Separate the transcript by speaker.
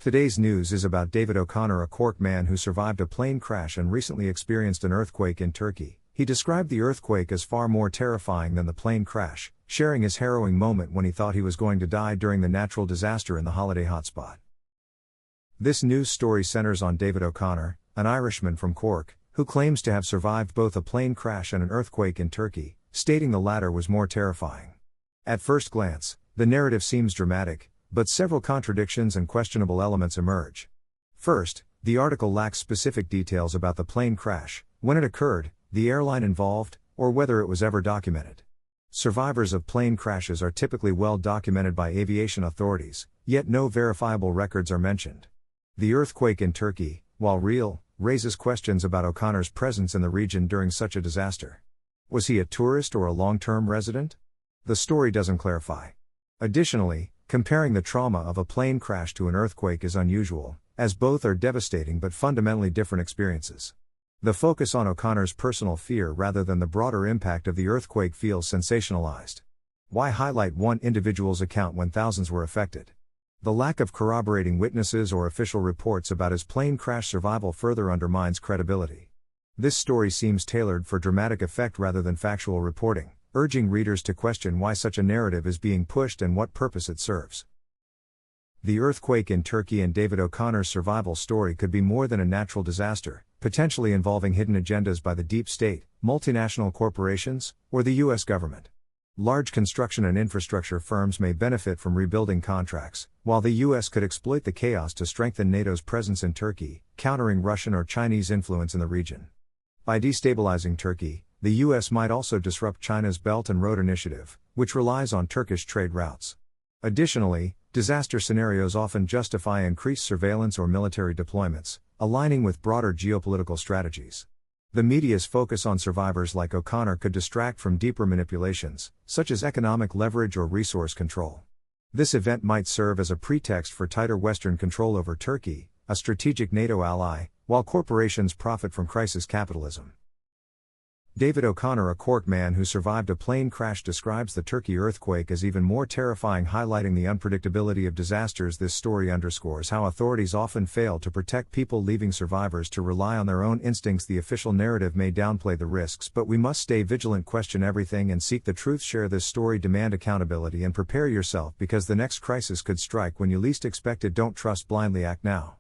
Speaker 1: Today's news is about David O'Connor, a Cork man who survived a plane crash and recently experienced an earthquake in Turkey. He described the earthquake as far more terrifying than the plane crash, sharing his harrowing moment when he thought he was going to die during the natural disaster in the holiday hotspot. This news story centers on David O'Connor, an Irishman from Cork, who claims to have survived both a plane crash and an earthquake in Turkey, stating the latter was more terrifying. At first glance, the narrative seems dramatic, but several contradictions and questionable elements emerge. First, the article lacks specific details about the plane crash, when it occurred, the airline involved, or whether it was ever documented. Survivors of plane crashes are typically well documented by aviation authorities, yet no verifiable records are mentioned. The earthquake in Turkey, while real, raises questions about O'Connor's presence in the region during such a disaster. Was he a tourist or a long-term resident? The story doesn't clarify. Additionally, comparing the trauma of a plane crash to an earthquake is unusual, as both are devastating but fundamentally different experiences. The focus on O'Connor's personal fear rather than the broader impact of the earthquake feels sensationalized. Why highlight one individual's account when thousands were affected? The lack of corroborating witnesses or official reports about his plane crash survival further undermines credibility. This story seems tailored for dramatic effect rather than factual reporting, urging readers to question why such a narrative is being pushed and what purpose it serves. The earthquake in Turkey and David O'Connor's survival story could be more than a natural disaster, potentially involving hidden agendas by the deep state, multinational corporations, or the U.S. government. Large construction and infrastructure firms may benefit from rebuilding contracts, while the U.S. could exploit the chaos to strengthen NATO's presence in Turkey, countering Russian or Chinese influence in the region. By destabilizing Turkey, the U.S. might also disrupt China's Belt and Road Initiative, which relies on Turkish trade routes. Additionally, disaster scenarios often justify increased surveillance or military deployments, aligning with broader geopolitical strategies. The media's focus on survivors like O'Connor could distract from deeper manipulations, such as economic leverage or resource control. This event might serve as a pretext for tighter Western control over Turkey, a strategic NATO ally, while corporations profit from crisis capitalism. David O'Connor, a Cork man who survived a plane crash, describes the Turkey earthquake as even more terrifying, highlighting the unpredictability of disasters. This story underscores how authorities often fail to protect people, leaving survivors to rely on their own instincts. The official narrative may downplay the risks, but we must stay vigilant, question everything, and seek the truth. Share this story, demand accountability, and prepare yourself because the next crisis could strike when you least expect it. Don't trust blindly, act now.